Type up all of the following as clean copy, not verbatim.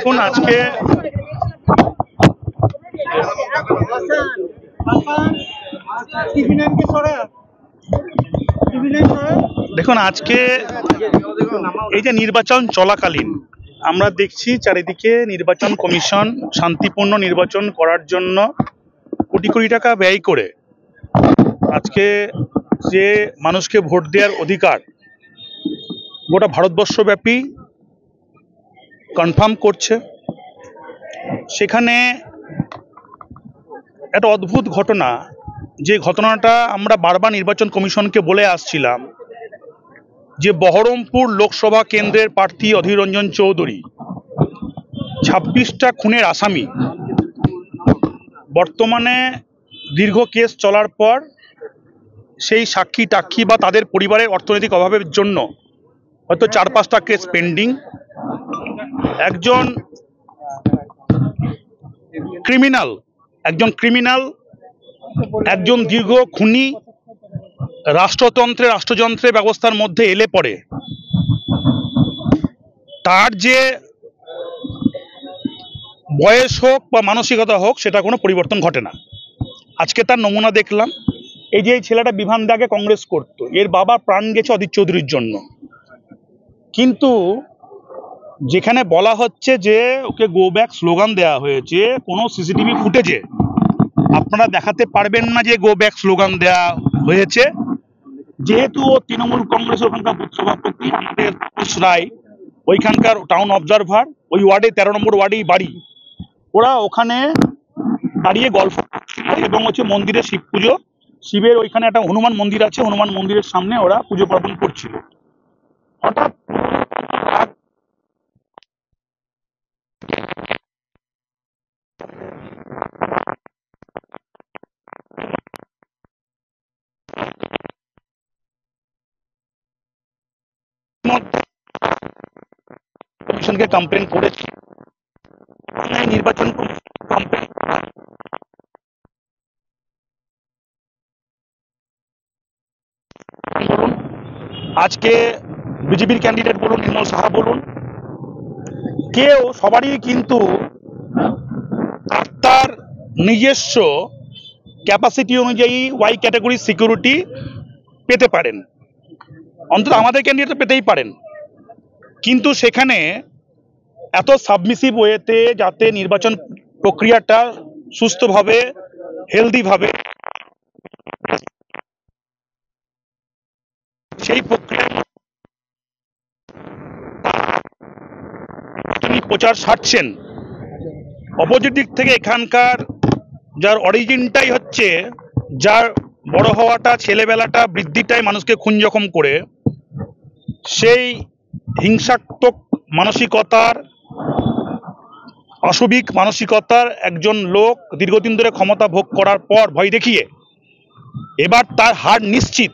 দেখুন আজকে এই যে নির্বাচন চলাকালীন আমরা দেখছি চারিদিকে নির্বাচন কমিশন শান্তিপূর্ণ নির্বাচন করার জন্য কোটি কোটি টাকা ব্যয় করে আজকে যে মানুষকে ভোট দেওয়ার অধিকার গোটা ভারতবর্ষব্যাপী কনফার্ম করছে। সেখানে একটা অদ্ভুত ঘটনা, যে ঘটনাটা আমরা বারবার নির্বাচন কমিশনকে বলে আসছিলাম, যে বহরমপুর লোকসভা কেন্দ্রের প্রার্থী অধীর রঞ্জন চৌধুরী 26টা খুনের আসামি, বর্তমানে দীর্ঘ কেস চলার পর সেই সাক্ষী টাক্ষী বা তাদের পরিবারের অর্থনৈতিক অভাবের জন্য হয়তো 4-5টা কেস পেন্ডিং। একজন ক্রিমিনাল একজন দীর্ঘ খুনি রাষ্ট্রযন্ত্রের ব্যবস্থার মধ্যে এলে পড়ে তার যে বয়স হোক বা মানসিকতা হোক সেটা কোনো পরিবর্তন ঘটে না। আজকে তার নমুনা দেখলাম। এই যে এই ছেলেটা বিভান দাগে কংগ্রেস করত, এর বাবা প্রাণ গেছে অধীর চৌধুরীর জন্য, কিন্তু যেখানে বলা হচ্ছে যে ওকে গো ব্যাক স্লোগান দেওয়া হয়েছে, কোনো সিসিটিভি ফুটেজে আপনারা দেখাতে পারবেন না যে গো ব্যাক স্লোগান দেওয়া হয়েছে। যেহেতু ও তৃণমূল কংগ্রেসের ওখানকার বুথ সভাপতি, আমাদের রায় ওইখানকার টাউন অবজারভার, ওই ওয়ার্ডে 13 নম্বর ওয়ার্ডেই বাড়ি, ওরা ওখানে দাঁড়িয়ে গল্প করছিল এবং হচ্ছে মন্দিরে শিব পুজো, শিবের ওইখানে একটা হনুমান মন্দির আছে, হনুমান মন্দিরের সামনে ওরা পুজো পার্বণ করছিল। হঠাৎ কমিশনকে কমপ্লেন করেছে, নির্বাচন কমপ্লেন বলুন, আজকে বিজেপির ক্যান্ডিডেট বলুন, নির্মল সাহা বলুন, কেউ সবারই কিন্তু তার নিজস্ব ক্যাপাসিটি অনুযায়ী ওয়াই ক্যাটাগরি সিকিউরিটি পেতে পারেন, অন্তত আমাদের ক্যান্ডিডেট পেতেই পারেন, কিন্তু সেখানে এত সাবমিসিভ ওয়েতে যাতে নির্বাচন প্রক্রিয়াটা সুস্থভাবে হেলদিভাবে সেই প্রক্রিয়া তিনি প্রচার সারছেন। অপোজিট দিক থেকে এখানকার যার অরিজিনটাই হচ্ছে, যার বড় হওয়াটা, ছেলেবেলাটা, বৃদ্ধিটাই মানুষকে খুন জখম করে, সেই হিংসাত্মক মানসিকতার, অসুবিক মানসিকতার একজন লোক দীর্ঘদিন ধরে ক্ষমতা ভোগ করার পর ভয় দেখিয়ে এবার তার হার নিশ্চিত,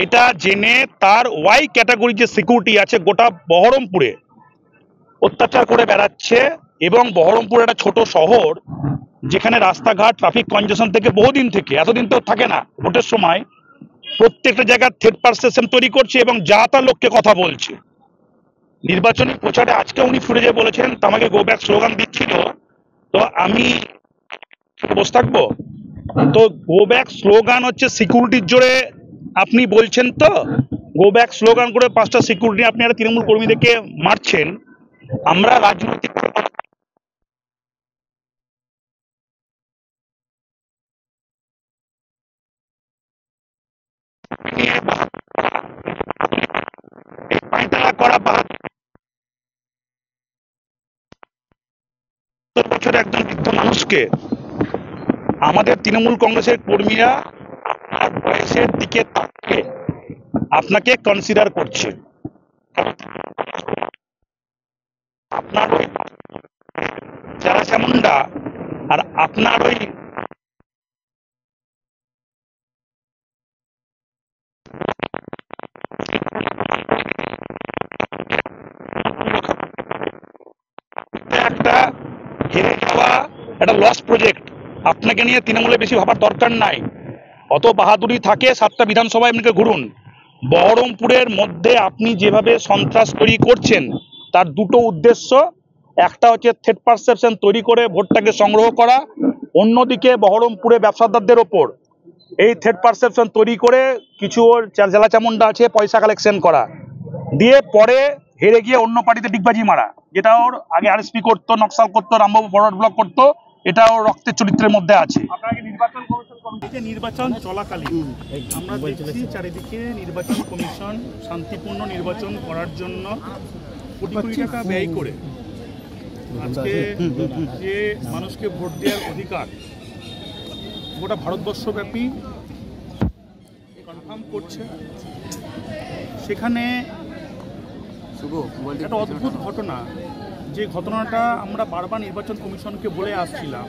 এটা জেনে তার ওয়াই ক্যাটাগরি যে সিকিউরিটি আছে গোটা বহরমপুরে অত্যাচার করে বেড়াচ্ছে। এবং বহরমপুর একটা ছোট শহর, যেখানে রাস্তাঘাট ট্রাফিক কনজেশন থেকে বহুদিন থেকে, এতদিন তো থাকে না, ভোটের সময় প্রত্যেকটা জায়গায় থ্রেড পারসেপশন তৈরি করছে এবং যা তা লোককে কথা বলছে। নির্বাচনী প্রচারে আজকে উনি ফুটেজে বলেছেন আমাকে গো ব্যাক স্লোগান দিচ্ছিল, তো আমি বসে থাকবো? তো গো ব্যাক স্লোগান হচ্ছে সিকিউরিটির জোরে আপনি বলছেন, তো গো ব্যাক স্লোগান করে 5টা সিকিউরিটি আপনি একটা তৃণমূল কর্মীদেরকে মারছেন। আমরা রাজনৈতিক করা 72 বছরের একজন বৃদ্ধ মানুষকে আমাদের তৃণমূল কংগ্রেসের কর্মীরা আপনার বয়সের দিকে তাকিয়ে আপনাকে কনসিডার করছে। আপনার ওই যারা চামুন্ডা আর আপনার ওই একটা হেরে যাওয়া একটা লস প্রজেক্ট, আপনাকে নিয়ে তৃণমূলে বেশি ভাবার দরকার নাই। অত বাহাদুরি থাকে 7টা বিধানসভায় আপনাকে ঘুরুন। বহরমপুরের মধ্যে আপনি যেভাবে সন্ত্রাস তৈরি করছেন তার দুটো উদ্দেশ্য, একটা হচ্ছে থ্রেট পারসেপশন তৈরি করে ভোটটাকে সংগ্রহ করা, অন্যদিকে বহরমপুরে ব্যবসাদারদের ওপর এই থ্রেট পারসেপশন তৈরি করে কিছু ওর জেলা চামুন্ডা আছে পয়সা কালেকশন করা, দিয়ে পরে হেরে গিয়ে অন্য পার্টিতে ডিগবাজি মারা, যেটা ওর আগে আরএসপি করতো, নকশাল করতো, রামবাবু ফরওয়ার্ড ব্লক করতো, এটা ওর রক্তের চরিত্রের মধ্যে আছে। নির্বাচন চলাকালীন আমরা দেখছি চারিদিকে নির্বাচন কমিশন শান্তিপূর্ণ নির্বাচন করার জন্য কোটি কোটি টাকা ব্যয় করে আজকে যে মানুষকে ভোট দেওয়ার অধিকার গোটা ভারতবর্ষব্যাপী কনফার্ম করছে। সেখানে একটা অদ্ভুত ঘটনা, যে ঘটনাটা আমরা বারবার নির্বাচন কমিশনকে বলে আসছিলাম,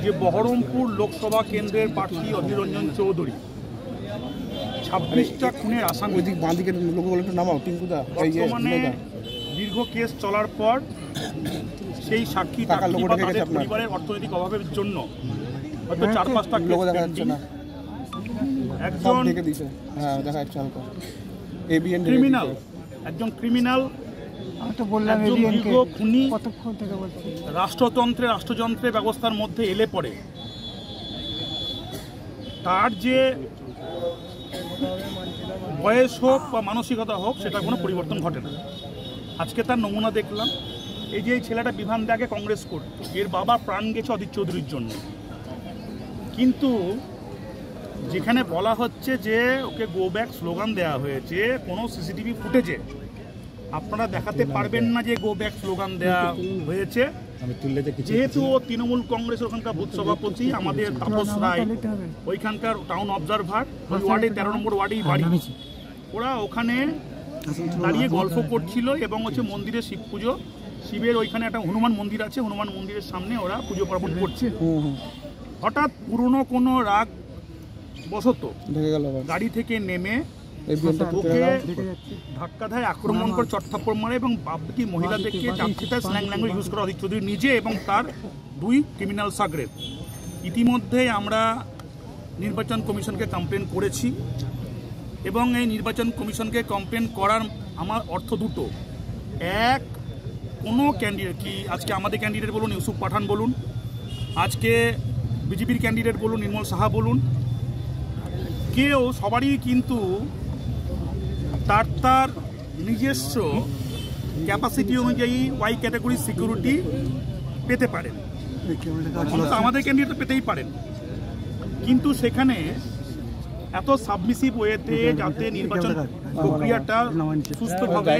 যে বহরমপুর লোকসভা কেন্দ্রের প্রার্থী অধীর রঞ্জন চৌধুরী 26টা খুনের আসামি, বর্তমানে দীর্ঘ কেস চলার পর সেই সাক্ষী তাদের পরিবারের অর্থনৈতিক অভাবের জন্য হয়তো 4-5টা একজন ক্রিমিনাল, খুনি রাষ্ট্রযন্ত্রের ব্যবস্থার মধ্যে এলে পড়ে তার যে বয়স হোক বা মানসিকতা হোক সেটা কোনো পরিবর্তন ঘটে না। আজকে তার নমুনা দেখলাম, এই যে এই ছেলেটা বিভান দাগে কংগ্রেস করত, এর বাবা প্রাণ গেছে অধীর চৌধুরীর জন্য, কিন্তু যেখানে বলা হচ্ছে যে ওকে গো ব্যাক স্লোগান দেওয়া হয়েছে, কোনো সিসিটিভি ফুটেজে আপনারা দেখাতে পারবেন না যে গো ব্যাক স্লোগান দেওয়া হয়েছে। যেহেতু তৃণমূল কংগ্রেসের ওখানকার বুথ সভাপতি আমাদের তাপস রায়, ওইখানকার টাউন অবজারভার, ওই ওয়ার্ডে 13 নম্বর ওয়ার্ডেই বাড়ি, ওরা ওখানে দাঁড়িয়ে গল্প করছিল এবং হচ্ছে মন্দিরে শিব পুজো, শিবের ওইখানে একটা হনুমান মন্দির আছে, হনুমান মন্দিরের সামনে ওরা পুজো পার্বণ করছে। হঠাৎ পুরনো কোনো রাগ বশত গাড়ি থেকে নেমে ওকে ধাক্কা দেয়, আক্রমণ করে চটথাপ্পড় মারে এবং বাকি মহিলাদেরকে চামচিতায় স্ল্যাং ল্যাঙ্গুয়েজ ইউজ করা অধীর চৌধুরী নিজে এবং তার 2 ক্রিমিনাল সাগরেদ। ইতিমধ্যে আমরা নির্বাচন কমিশনকে কমপ্লেন করেছি এবং এই নির্বাচন কমিশনকে কমপ্লেন করার আমার অর্থ দুটো। এক, কোনো ক্যান্ডিডেট, কি আজকে আমাদের ক্যান্ডিডেট বলুন, ইউসুফ পাঠান বলুন, আজকে বিজেপির ক্যান্ডিডেট বলুন, নির্মল সাহা বলুন, কেউ সবারই কিন্তু তার নিজস্ব ক্যাপাসিটি অনুযায়ী ওয়াই ক্যাটাগরি সিকিউরিটি পেতে পারেন, আমাদের ক্যান্ডিডেট পেতেই পারেন, কিন্তু সেখানে এত সাবমিসিভ ওয়েতে যাতে নির্বাচন প্রক্রিয়াটা সুস্থভাবে,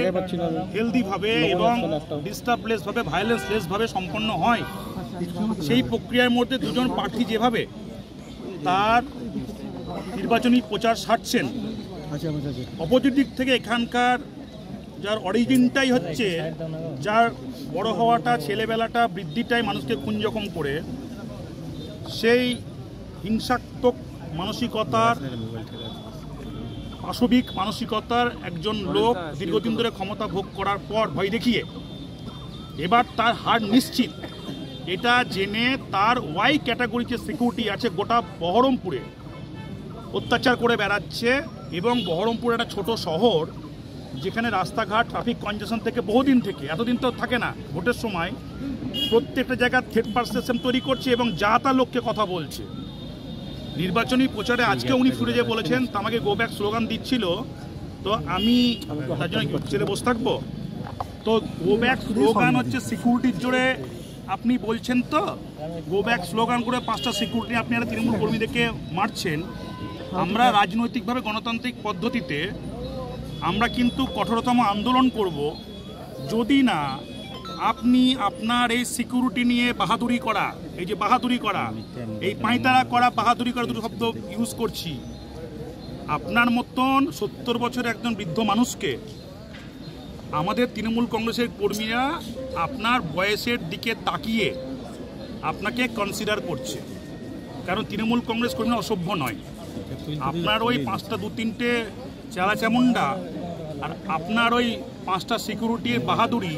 হেলদিভাবে এবং ডিস্টার্বলেসভাবে, ভায়োলেন্সলেসভাবে সম্পন্ন হয়, সেই প্রক্রিয়ার মধ্যে দুজন প্রার্থী যেভাবে তার নির্বাচনী প্রচার সারছেন, অপোজিট দিক থেকে এখানকার যার অরিজিনটাই হচ্ছে, যার বড় হওয়াটা, ছেলেবেলাটা, বৃদ্ধিটাই মানুষকে খুন জখম করে, সেই হিংসাত্মক মানসিকতার, পাশবিক মানসিকতার একজন লোক দীর্ঘদিন ধরে ক্ষমতা ভোগ করার পর ভয় দেখিয়ে এবার তার হার নিশ্চিত, এটা জেনে তার ওয়াই ক্যাটাগরি যে সিকিউরিটি আছে গোটা বহরমপুরে অত্যাচার করে বেড়াচ্ছে। এবং বহরমপুর একটা ছোট শহর, যেখানে রাস্তাঘাট ট্রাফিক কনজেশন থেকে বহুদিন থেকে, এতদিন তো থাকে না, ভোটের সময় প্রত্যেকটা জায়গায় থ্রেট পারসেপশন তৈরি করছে এবং যা তা লোককে কথা বলছে। নির্বাচনী প্রচারে আজকে উনি ফিরে যে বলেছেন আমাকে গো ব্যাক স্লোগান দিচ্ছিল, তো আমি তার জন্য ছেলে বসে থাকবো? তো গো ব্যাক স্লোগান হচ্ছে সিকিউরিটির জোরে আপনি বলছেন, তো গো ব্যাক স্লোগান করে 5টা সিকিউরিটি আপনি একটা তৃণমূল কর্মীদেরকে মারছেন। আমরা রাজনৈতিকভাবে গণতান্ত্রিক পদ্ধতিতে আমরা কিন্তু কঠোরতম আন্দোলন করব যদি না আপনি আপনার এই সিকিউরিটি নিয়ে বাহাদুরি করা, এই যে বাহাদুরি করা, এই পাঁয়তারা করা, বাহাদুরি করা, দুটো শব্দ ইউজ করছি, আপনার মতন 70 বছরের একজন বৃদ্ধ মানুষকে আমাদের তৃণমূল কংগ্রেসের কর্মীরা আপনার বয়সের দিকে তাকিয়ে আপনাকে কনসিডার করছে, কারণ তৃণমূল কংগ্রেস কর্মীরা অসভ্য নয়। আপনার ওই 5টা 2-3টে চেলা চামুন্ডা আর আপনার ওই 5টা সিকিউরিটির বাহাদুরি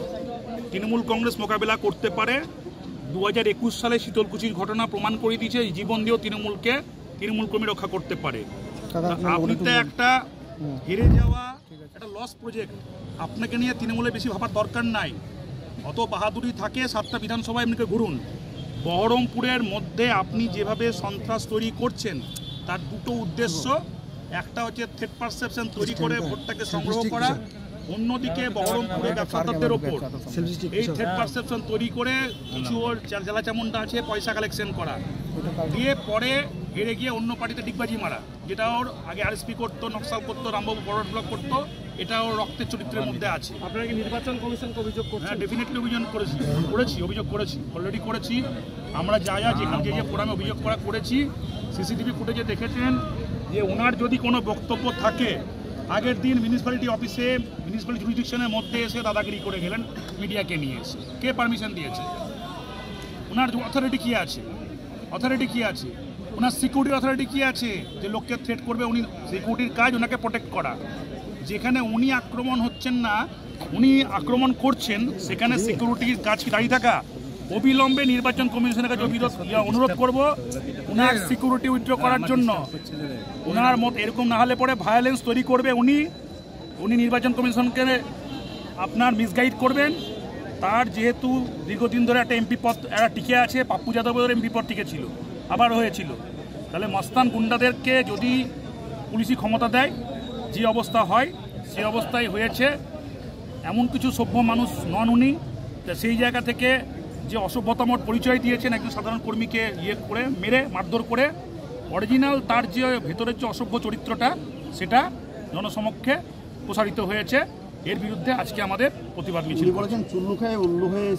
তৃণমূল কংগ্রেস মোকাবেলা করতে পারে। 2021 সালে শীতলকুচির ঘটনা প্রমাণ করে দিয়েছে জীবন দিয়েও তৃণমূল কর্মী রক্ষা করতে পারে। আপনি তো একটা হেরে যাওয়া একটা লস প্রজেক্ট, আপনাকে নিয়ে তৃণমূলের বেশি ভাবার দরকার নাই। অত বাহাদুরি থাকে 7টা বিধানসভায় এমনিকে ঘুরুন। বহরমপুরের মধ্যে আপনি যেভাবে সন্ত্রাস তৈরি করছেন তার দুটো উদ্দেশ্য, একটা হচ্ছে থ্রেট পারসেপশন তৈরি করে ভোটটাকে সংগ্রহ করা, অন্যদিকে বহরমপুরে ব্যবসাদারদের ওপর এই থ্রেট পারসেপশন তৈরি করে কিছু ওর জেলা চামুন্ডা আছে পয়সা কালেকশন করা, দিয়ে পরে হেরে গিয়ে অন্য পার্টিতে ডিগবাজি মারা, যেটা ওর আগে আরএসপি করতো, নকশাল করতো, রামবাবু ফরওয়ার্ড ব্লক করতো, এটা ওর রক্তের চরিত্রের মধ্যে আছে। আপনারা কি নির্বাচন কমিশনকে অভিযোগ করছেন? হ্যাঁ, ডেফিনেটলি অভিযোগ করেছি, অলরেডি করেছি। আমরা যা যেখানে যে ফোরামে অভিযোগ করেছি, সিসিটিভি ফুটেজে দেখেছেন যে ওনার যদি কোনো বক্তব্য থাকে, আগের দিন মিউনিসিপ্যালিটি অফিসে মিউনিসিপ্যালিটি জুরিডিকশনের মধ্যে এসে দাদাগিরি করে গেলেন মিডিয়াকে নিয়ে এসে। কে পারমিশন দিয়েছে? ওনার অথরিটি কী আছে? ওনার সিকিউরিটি অথরিটি কী আছে যে লোককে থ্রেট করবে? উনি সিকিউরিটির কাজ ওনাকে প্রোটেক্ট করা। যেখানে উনি আক্রমণ হচ্ছেন না, উনি আক্রমণ করছেন, সেখানে সিকিউরিটির কাজ কি দাঁড়িয়ে থাকা? অবিলম্বে নির্বাচন কমিশনের কাছে অনুরোধ করব ওনার সিকিউরিটি উইথড্র করার জন্য। ওনার মত এরকম না হলে পরে ভায়োলেন্স তৈরি করবে উনি নির্বাচন কমিশনকে আপনার মিসগাইড করবেন। তার যেহেতু দীর্ঘদিন ধরে একটা এমপি পদ টিকে আছে, পাপ্পু যাদবের এমপি পদ টিকে ছিল, আবার হয়েছিল, তাহলে মস্তান গুন্ডাদেরকে যদি পুলিশি ক্ষমতা দেয়, যে অবস্থা হয় সেই অবস্থায় হয়েছে। এমন কিছু সভ্য মানুষ নন উনি, সেই জায়গা থেকে যে অসভ্যতামর পরিচয় দিয়েছেন একজন সাধারণ কর্মীকে করে মেরে মারধর করে, অরিজিনাল তার যে ভেতরের যে অসভ্য চরিত্রটা সেটা জনসমক্ষে প্রসারিত হয়েছে। এর বিরুদ্ধে আজকে আমাদের প্রতিবাদ মিছিল। চুল্লু খায় উল্লু হয়ে